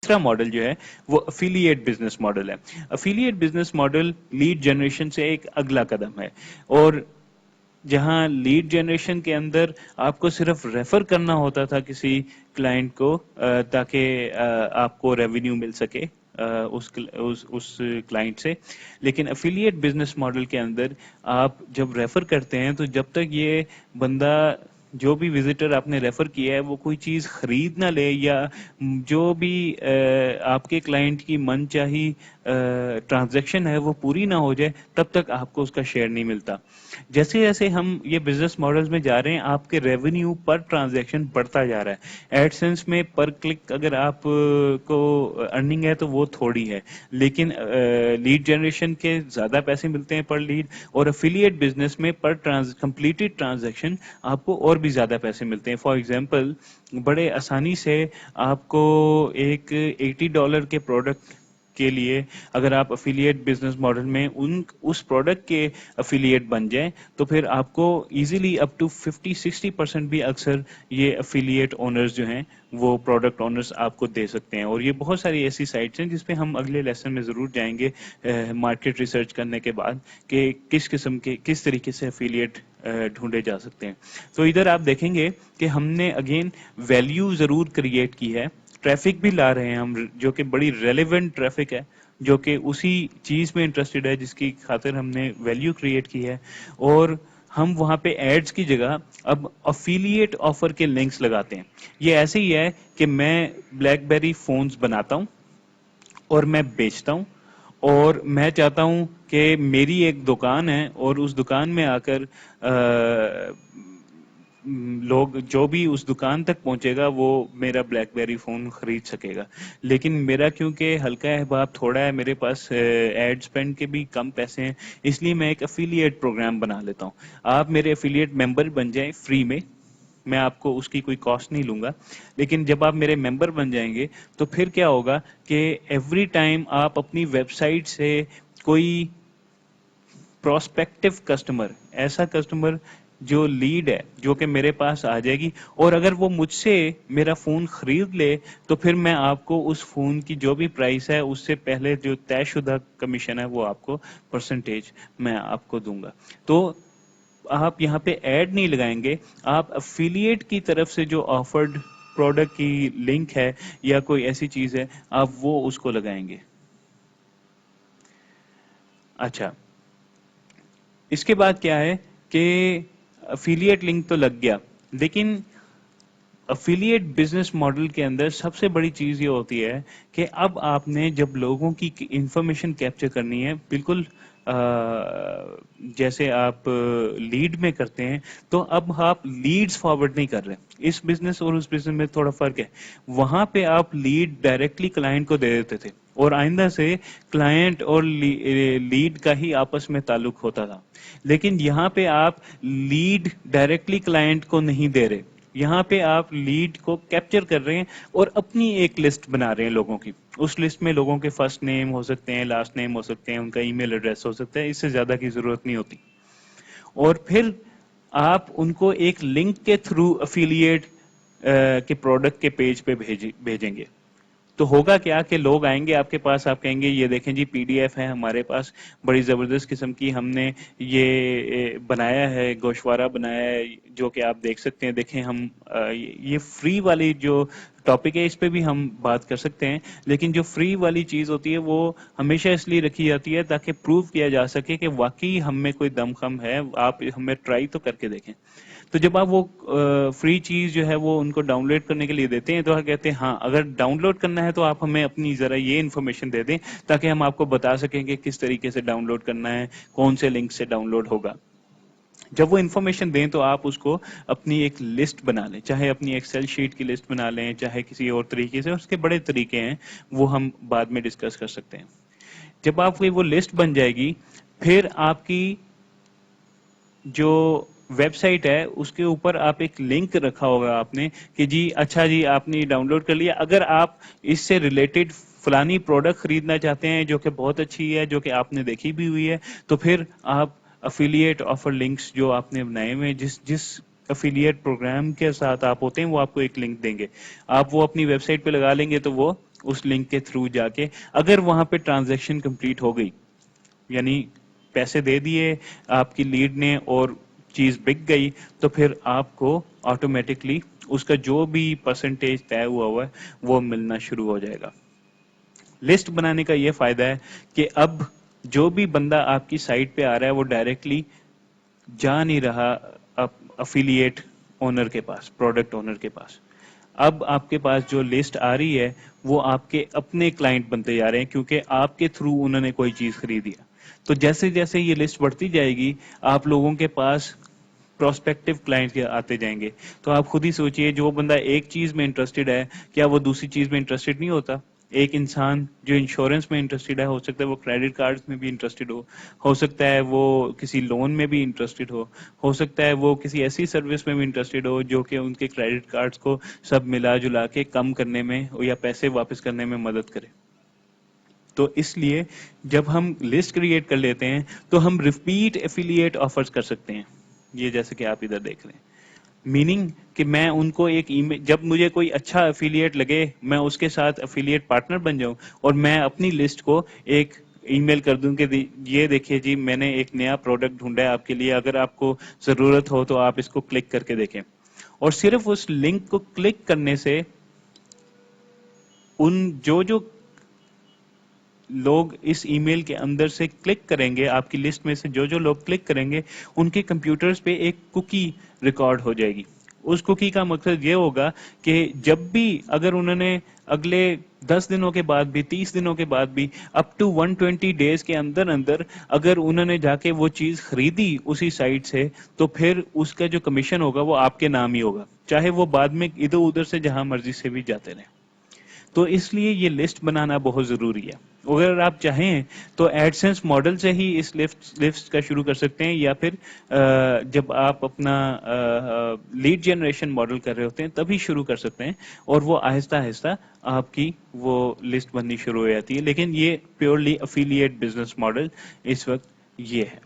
تیسرا ماڈل جو ہے وہ افیلیٹ بزنس ماڈل ہے. Affiliate business model lead generation سے ایک اگلا قدم ہے, اور جہاں لیڈ جنریشن کے اندر آپ کو صرف ریفر کرنا ہوتا تھا کسی کلائنٹ کو تاکہ آپ کو ریونیو مل سکے اس کلائنٹ سے, لیکن افیلیٹ بزنس ماڈل کے اندر آپ جب ریفر کرتے ہیں تو جب تک یہ بندہ جو بھی وزٹر آپ نے ریفر کیا ہے وہ کوئی چیز خرید نہ لے یا جو بھی آپ کے کلائنٹ کی من چاہی ٹرانزیکشن ہے وہ پوری نہ ہو جائے, تب تک آپ کو اس کا شیئر نہیں ملتا. جیسے جیسے ہم یہ بزنس ماڈلز میں جا رہے ہیں آپ کے ریونیو پر ٹرانزیکشن بڑھتا جا رہا ہے. ایڈ سینس میں پر کلک اگر آپ کو ارننگ ہے تو وہ تھوڑی ہے, لیکن لیڈ جنریشن کے زیادہ پیسے ملتے ہیں پر لیڈ, اور افیلیٹ بزنس میں پر کمپلیٹڈ ٹرانزیکشن آپ کو اور بھی زیادہ پیسے ملتے ہیں. فار ایگزامپل بڑے آسانی سے آپ کو ایک $80 کے پروڈکٹ کے لیے اگر آپ افیلیٹ بزنس ماڈل میں اس پروڈکٹ کے افیلیٹ بن جائیں تو پھر آپ کو ایزیلی اپ ٹو 50-60% بھی اکثر یہ افیلیٹ اونرز جو ہیں وہ پروڈکٹ اونرز آپ کو دے سکتے ہیں. اور یہ بہت ساری ایسی سائٹس ہیں جس پہ ہم اگلے لیسن میں ضرور جائیں گے مارکیٹ ریسرچ کرنے کے بعد کہ کس قسم کے کس طریقے سے افیلیٹ ڈھونڈے جا سکتے ہیں. تو ادھر آپ دیکھیں گے کہ ہم نے اگین ویلیو ضرور کریٹ کی ہے, ٹریفک بھی لا رہے ہیں ہم جو کہ بڑی ریلیونٹ ٹریفک ہے جو کہ اسی چیز میں انٹرسٹڈ ہے جس کی خاطر ہم نے ویلیو کریٹ کی ہے, اور ہم وہاں پہ ایڈز کی جگہ اب افیلیٹ آفر کے لنکس لگاتے ہیں. یہ ایسے ہی ہے کہ میں بلیک بیری فونز بناتا ہوں اور میں بیچتا ہوں, اور میں چاہتا ہوں کہ میری ایک دکان ہے اور اس دکان میں آ کر لوگ جو بھی اس دکان تک پہنچے گا وہ میرا بلیک بیری فون خرید سکے گا. لیکن میرا کیونکہ ہلکا احباب تھوڑا ہے, میرے پاس ایڈ سپینڈ کے بھی کم پیسے ہیں, اس لیے میں ایک افیلیٹ پروگرام بنا لیتا ہوں. آپ میرے افیلیٹ ممبر بن جائیں فری میں آپ کو اس کی کوئی کاسٹ نہیں لوں گا, لیکن جب آپ میرے ممبر بن جائیں گے تو پھر کیا ہوگا کہ ایوری ٹائم آپ اپنی ویب سائٹ سے کوئی پراسپیکٹو کسٹمر, ایسا کسٹمر جو لیڈ ہے جو کہ میرے پاس آ جائے گی, اور اگر وہ مجھ سے میرا فون خرید لے تو پھر میں آپ کو اس فون کی جو بھی پرائس ہے اس سے پہلے جو طے شدہ کمیشن ہے وہ آپ کو پرسنٹیج میں آپ کو دوں گا. تو آپ یہاں پہ ایڈ نہیں لگائیں گے, آپ افیلیٹ کی طرف سے جو آفرڈ پروڈکٹ کی لنک ہے یا کوئی ایسی چیز ہے آپ وہ اس کو لگائیں گے. اچھا, اس کے بعد کیا ہے کہ افیلیٹ لنک تو لگ گیا, لیکن افیلیٹ بزنس ماڈل کے اندر سب سے بڑی چیز یہ ہوتی ہے کہ اب آپ نے جب لوگوں کی انفارمیشن کیپچر کرنی ہے, بالکل جیسے آپ لیڈ میں کرتے ہیں, تو اب آپ لیڈز فارورڈ نہیں کر رہے. اس بزنس اور اس بزنس میں تھوڑا فرق ہے. وہاں پہ آپ لیڈ ڈائریکٹلی کلائنٹ کو دے دیتے تھے اور آئندہ سے کلائنٹ اور لیڈ کا ہی آپس میں تعلق ہوتا تھا, لیکن یہاں پہ آپ لیڈ ڈائریکٹلی کلائنٹ کو نہیں دے رہے, یہاں پہ آپ لیڈ کو کیپچر کر رہے ہیں اور اپنی ایک لسٹ بنا رہے ہیں لوگوں کی. اس لسٹ میں لوگوں کے فرسٹ نیم ہو سکتے ہیں, لاسٹ نیم ہو سکتے ہیں, ان کا ای میل ایڈریس ہو سکتا ہے, اس سے زیادہ کی ضرورت نہیں ہوتی. اور پھر آپ ان کو ایک لنک کے تھرو افیلیٹ کے پروڈکٹ کے پیج پہ بھیجیں گے. تو ہوگا کیا کہ لوگ آئیں گے آپ کے پاس, آپ کہیں گے یہ دیکھیں جی پی ڈی ایف ہے ہمارے پاس, بڑی زبردست قسم کی ہم نے یہ بنایا ہے, گوشوارہ بنایا ہے جو کہ آپ دیکھ سکتے ہیں. دیکھیں ہم یہ فری والی جو ٹاپک ہے اس پہ بھی ہم بات کر سکتے ہیں, لیکن جو فری والی چیز ہوتی ہے وہ ہمیشہ اس لیے رکھی جاتی ہے تاکہ پروو کیا جا سکے کہ واقعی ہم میں کوئی دم خم ہے, آپ ہمیں ٹرائی تو کر کے دیکھیں. تو جب آپ وہ فری چیز جو ہے وہ ان کو ڈاؤن لوڈ کرنے کے لیے دیتے ہیں تو وہ کہتے ہیں ہاں اگر ڈاؤن لوڈ کرنا ہے تو آپ ہمیں اپنی ذرا یہ انفارمیشن دے دیں تاکہ ہم آپ کو بتا سکیں کہ کس طریقے سے ڈاؤن لوڈ کرنا ہے, کون سے لنک سے ڈاؤن لوڈ ہوگا. جب وہ انفارمیشن دیں تو آپ اس کو اپنی ایک لسٹ بنا لیں, چاہے اپنی ایکسل شیٹ کی لسٹ بنا لیں, چاہے کسی اور طریقے سے. اس کے بڑے طریقے ہیں وہ ہم بعد میں ڈسکس کر سکتے ہیں. جب آپ کی وہ لسٹ بن جائے گی پھر آپ کی جو ویب سائٹ ہے اس کے اوپر آپ ایک لنک رکھا ہوگا آپ نے کہ جی اچھا جی آپ نے ڈاؤن لوڈ کر لیا, اگر آپ اس سے ریلیٹڈ فلانی پروڈکٹ خریدنا چاہتے ہیں جو کہ بہت اچھی ہے, جو کہ آپ نے دیکھی بھی ہوئی ہے, تو پھر آپ افیلیٹ آفر لنکس جو آپ نے بنائے ہوئے جس افیلیٹ پروگرام کے ساتھ آپ ہوتے ہیں وہ آپ کو ایک لنک دیں گے, آپ وہ اپنی ویب سائٹ پہ لگا لیں گے تو وہ اس لنک کے تھرو جا کے اگر وہاں پہ ٹرانزیکشن کمپلیٹ ہو گئی، یعنی پیسے دے دیے آپ کی لیڈ نے اور چیز بک گئی، تو پھر آپ کو آٹومیٹکلی اس کا جو بھی پرسنٹیج طے ہوا ہے وہ ملنا شروع ہو جائے گا۔ لسٹ بنانے کا یہ فائدہ ہے کہ اب جو بھی بندہ آپ کی سائٹ پہ آ رہا ہے وہ ڈائریکٹلی جا نہیں رہا افیلیٹ اونر کے پاس، پروڈکٹ اونر کے پاس۔ اب آپ کے پاس جو لسٹ آ رہی ہے وہ آپ کے اپنے کلائنٹ بنتے جا رہے ہیں، کیونکہ آپ کے تھرو انہوں نے کوئی چیز خریدی ہے۔ تو جیسے جیسے یہ لسٹ بڑھتی جائے گی آپ لوگوں کے پاس پروسپیکٹو کلائنٹ آتے جائیں گے۔ تو آپ خود ہی سوچئے جو بندہ ایک چیز میں انٹرسٹڈ ہے کیا وہ دوسری چیز میں انٹرسٹڈ نہیں ہوتا؟ ایک انسان جو انشورنس میں انٹرسٹڈ ہے، ہو سکتا ہے وہ کریڈٹ کارڈ میں بھی انٹرسٹڈ ہو سکتا ہے وہ کسی لون میں بھی انٹرسٹڈ ہو سکتا ہے وہ کسی ایسی سروس میں بھی انٹرسٹڈ ہو جو کہ ان کے کریڈٹ کارڈز کو سب ملا جلا کے کم کرنے میں یا پیسے واپس کرنے میں مدد کرے۔ تو اس لیے جب ہم لسٹ کریٹ کر لیتے ہیں تو ہم ریپیٹ ایفیلیٹ آفرز کر سکتے ہیں، یہ جیسے کہ آپ ادھر دیکھ رہے ہیں۔ میننگ کہ میں ان کو ایک ای میل، جب مجھے کوئی اچھا افیلیٹ لگے میں اس کے ساتھ افیلیٹ پارٹنر بن جاؤں اور میں اپنی لسٹ کو ایک ای میل کر دوں کہ یہ دیکھیے جی میں نے ایک نیا پروڈکٹ ڈھونڈا ہے آپ کے لیے، اگر آپ کو ضرورت ہو تو آپ اس کو کلک کر کے دیکھیں۔ اور صرف اس لنک کو کلک کرنے سے ان جو لوگ اس ای میل کے اندر سے کلک کریں گے، آپ کی لسٹ میں سے جو لوگ کلک کریں گے ان کے کمپیوٹرز پہ ایک کوکی ریکارڈ ہو جائے گی۔ اس کوکی کا مقصد یہ ہوگا کہ جب بھی اگر انہوں نے اگلے 10 دنوں کے بعد بھی، 30 دنوں کے بعد بھی، اپ ٹو 120 ڈیز کے اندر اندر اگر انہوں نے جا کے وہ چیز خریدی اسی سائٹ سے، تو پھر اس کا جو کمیشن ہوگا وہ آپ کے نام ہی ہوگا، چاہے وہ بعد میں ادھر ادھر سے جہاں مرضی سے بھی جاتے رہیں۔ تو اس لیے یہ لسٹ بنانا بہت ضروری ہے۔ اگر آپ چاہیں تو ایڈسنس ماڈل سے ہی اس لسٹ کا شروع کر سکتے ہیں، یا پھر جب آپ اپنا لیڈ جنریشن ماڈل کر رہے ہوتے ہیں تبھی شروع کر سکتے ہیں، اور وہ آہستہ آہستہ آپ کی وہ لسٹ بننی شروع ہو جاتی ہے۔ لیکن یہ پیورلی افیلیٹ بزنس ماڈل اس وقت یہ ہے۔